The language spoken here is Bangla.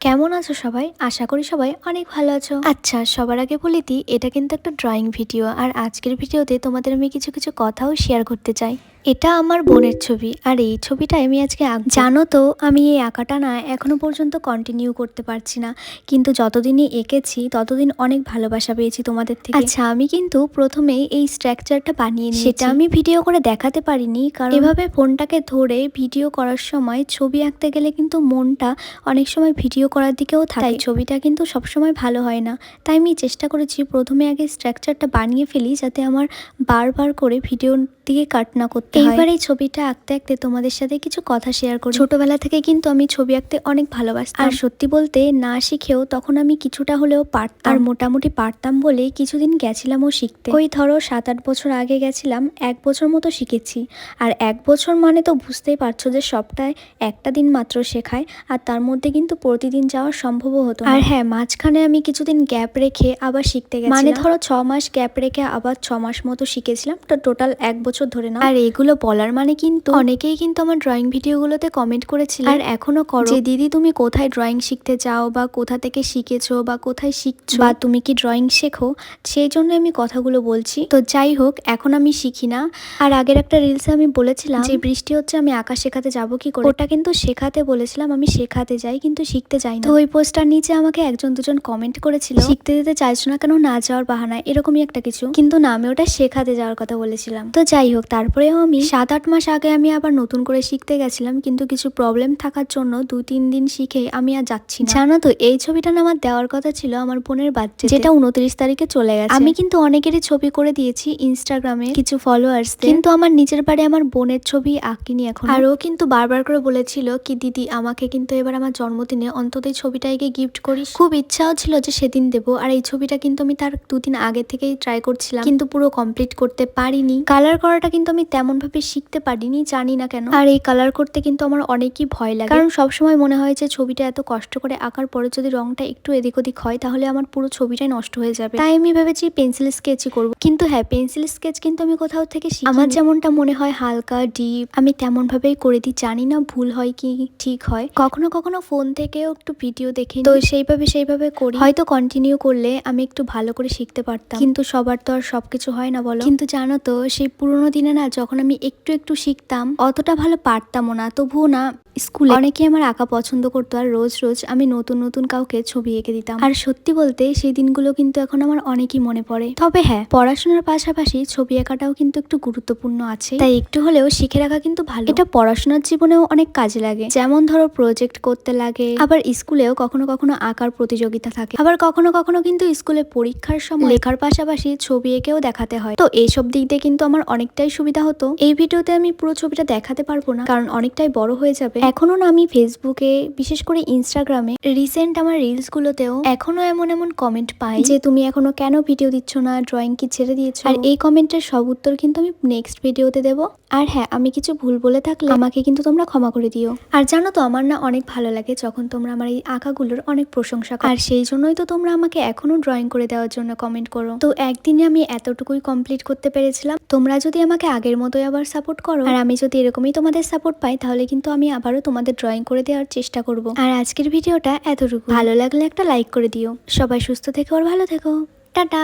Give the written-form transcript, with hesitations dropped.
কেমন আছো সবাই? আশা করি সবাই অনেক ভালো আছো। আচ্ছা, সবার আগে বলে দিই, এটা কিন্তু একটা ড্রয়িং ভিডিও, আর আজকের ভিডিওতে তোমাদের আমি কিছু কিছু কথাও শেয়ার করতে চাই। এটা আমার বোনের ছবি, আর এই ছবিটা আমি আজকে আঁকবো। জানো তো, আমি এই আঁকাটা না এখনো পর্যন্ত কন্টিনিউ করতে পারছি না, কিন্তু যতদিনই এঁকেছি ততদিন অনেক ভালোবাসা পেয়েছি তোমাদের থেকে। আচ্ছা, আমি কিন্তু প্রথমেই এই স্ট্রাকচারটা বানিয়ে নিয়েছি। সেটা আমি ভিডিও করে দেখাতে পারিনি, কারণ এভাবে ফোনটাকে ধরে ভিডিও করার সময় ছবি আঁকতে গেলে কিন্তু মনটা অনেক সময় ভিডিও করার দিকেও থাকে, তাই ছবিটা কিন্তু সবসময় ভালো হয় না। তাই আমি চেষ্টা করেছি প্রথমে আগে স্ট্রাকচারটা বানিয়ে ফেলি, যাতে আমার বারবার করে ভিডিওর দিকে কাট না করতে হয়। এইবার এই ছবিটা আঁকতে আঁকতে তোমাদের সাথে কিছু কথা শেয়ার করি। ছোটবেলা থেকে কিন্তু আমি ছবি আঁকতে অনেক ভালোবাসতাম, আর সত্যি বলতে না শিখেও তখন আমি কিছুটা হলেও পারতাম, আর মোটামুটি পারতাম বলেই কিছুদিন গেছিলামও শিখতে। ওই ধরো 7-8 বছর আগে গেছিলাম, 1 বছর মতো শিখেছি। আর 1 বছর মানে তো বুঝতেই পারছো যে সবটাই একটা দিন মাত্র শেখায়, আর তার মধ্যে কিন্তু প্রতিদিন যাওয়া সম্ভবও হতো না। আর হ্যাঁ, মাঝখানে আমি কিছুদিন গ্যাপ রেখে আবার শিখতে গেছিলাম, মানে ধরো 6 মাস গ্যাপ রেখে আবার 6 মাস মতো শিখেছিলাম, তো টোটাল 1 বছর ধরে না। আর এইগুলো বলার মানে কিন্তু অনেকেই কিন্তু আমার ড্রয়িং ভিডিওগুলোতে কমেন্ট করেছিল, আর এখনো করো, যে দিদি তুমি কোথায় ড্রয়িং শিখতে যাও, বা কোথা থেকে শিখেছো, বা কোথায় শিখছো, বা তুমি কি ড্রয়িং শেখো। সেই জন্য আমি কথাগুলো বলছি। তো যাই হোক, এখন আমি শিখি না। আর আগের একটা রিলসে আমি বলেছিলাম যে বৃষ্টি হচ্ছে, আমি আঁকা শেখাতে যাবো কি করে। ওটা কিন্তু শেখাতে বলেছিলাম, আমি শেখাতে যাই কিন্তু শিখতে যাই না। তো ওই পোস্টার নিচে আমাকে 1-2জন কমেন্ট করেছিল, শিখতে দিতে চাইছো না কেন, না যাওয়ার বাহানায়, এরকমই একটা কিছু। কিন্তু না, আমি ওটা শেখাতে যাওয়ার কথা বলেছিলাম। তো যাই হোক, তারপরেও আমি 7-8 মাস আগে আমি আবার নতুন করে শিখতে গেছিলাম, কিন্তু কিছু প্রবলেম থাকার জন্য 2-3 দিন শিখে আমি আর যাচ্ছি না। জানো তো, এই ছবিটা না আমার দেওয়ার কথা ছিল আমার বোনের বার্থডে, যেটা 29 তারিখে চলে গেছে। আমি কিন্তু অনেকেরই ছবি করে দিয়েছি ইনস্টাগ্রামে কিছু ফলোয়ার্স, কিন্তু আমার নিজের বাড়ি আমার বোনের ছবি আঁকিনি এখন। আর ও কিন্তু বারবার করে বলেছিল কি দিদি, আমাকে কিন্তু এবার আমার জন্মদিনে অন্তত এই ছবিটা এগিয়ে গিফট করিস। খুব ইচ্ছাও ছিল যে সেদিন দেবো। আর এই ছবিটা কিন্তু আমি তার 2 দিন আগে থেকেই ট্রাই করছিলাম, কিন্তু পুরো কমপ্লিট করতে পারিনি। কালার করাটা কিন্তু আমি তেমন ভাবে শিখতে পারিনি, জানি না কেন। আর এই কালার করতে কিন্তু আমার অনেকই ভয় লাগে, কারণ সবসময় মনে হয় যে ছবিটা এত কষ্ট করে আঁকার পরে যদি রংটা একটু এদিক ওদিক হয়, তাহলে আমার পুরো ছবিটাই নষ্ট হয়ে যাবে। তাই আমি ভেবেছি পেন্সিল স্কেচই করব। কিন্তু হ্যাঁ, পেন্সিল স্কেচ কিন্তু আমি কোথাও থেকে শিখি। আমার যেমনটা মনে হয় হালকা ডিপ, আমি তেমন ভাবেই করে দিই। জানি না ভুল হয় কি ঠিক হয়। কখনো কখনো ফোন থেকেও একটু ভিডিও দেখে, তো সেইভাবে করি। হয়তো কন্টিনিউ করলে আমি একটু ভালো করে শিখতে পারতাম, কিন্তু সবার তো আর সবকিছু হয় না, বলো। কিন্তু জানো তো, সেই পুরোনো দিনে না, যখন আমি একটু একটু শিখতাম, অতটা ভালো পারতামও না। তবুও না, স্কুলে অনেকেই আমার আঁকা পছন্দ করতো, আর রোজ রোজ আমি নতুন নতুন কাউকে ছবি এঁকে দিতাম। আর সত্যি বলতে সেই দিনগুলো কিন্তু এখন আমার অনেকই মনে পড়ে। তবে হ্যাঁ, পড়াশোনার পাশাপাশি ছবি আঁকাটাও কিন্তু একটু গুরুত্বপূর্ণ আছে, তাই একটু হলেও শিখে রাখা কিন্তু ভালো। এটা পড়াশোনার জীবনেও অনেক কাজে লাগে, যেমন ধরো প্রজেক্ট করতে লাগে। আবার স্কুলেও কখনো কখনো আঁকার প্রতিযোগিতা থাকে। আবার কখনো কখনো কিন্তু স্কুলে পরীক্ষার সময় লেখার পাশাপাশি ছবি এঁকেও দেখাতে হয়। তো এইসব দিক দিয়ে কিন্তু আমার অনেকটাই সুবিধা হতো। এই ভিডিওতে আমি পুরো ছবিটা দেখাতে পারবো না, কারণ অনেকটাই বড় হয়ে যাবে। এখনো না, আমি ফেসবুকে, বিশেষ করে ইনস্টাগ্রামে রিসেন্ট আমার রিলস গুলোতেও এখনো এমন এমন কমেন্ট পাই যে তুমি এখনো কেন ভিডিও দিচ্ছ না, ড্রয়িং কি ছেড়ে দিয়েছো। আর এই কমেন্টের সব উত্তর কিন্তু আমি নেক্সট ভিডিওতে দেবো। আর হ্যাঁ, আমি কিছু ভুল বলে থাকলে আমাকে কিন্তু তোমরা ক্ষমা করে দিও। আর জানো তো, আমার না অনেক ভালো লাগে যখন তোমরা আমার এই আঁকাগুলোর অনেক প্রশংসা করো, আর সেই জন্যই তো তোমরা আমাকে এখনো ড্রয়িং করে দেওয়ার জন্য কমেন্ট করো। তো একদিনে আমি এতটুকুই কমপ্লিট করতে পেরেছিলাম। তোমরা যদি আমাকে আগের মতোই আবার সাপোর্ট করো, আর আমি যদি এরকমই তোমাদের সাপোর্ট পাই, তাহলে কিন্তু আমি আবারও তোমাদের ড্রয়িং করে দেওয়ার চেষ্টা করব। আর আজকের ভিডিওটা এতটুকু। ভালো লাগলে একটা লাইক করে দিও। সবাই সুস্থ থেকো আর ভালো থেকো। টাটা।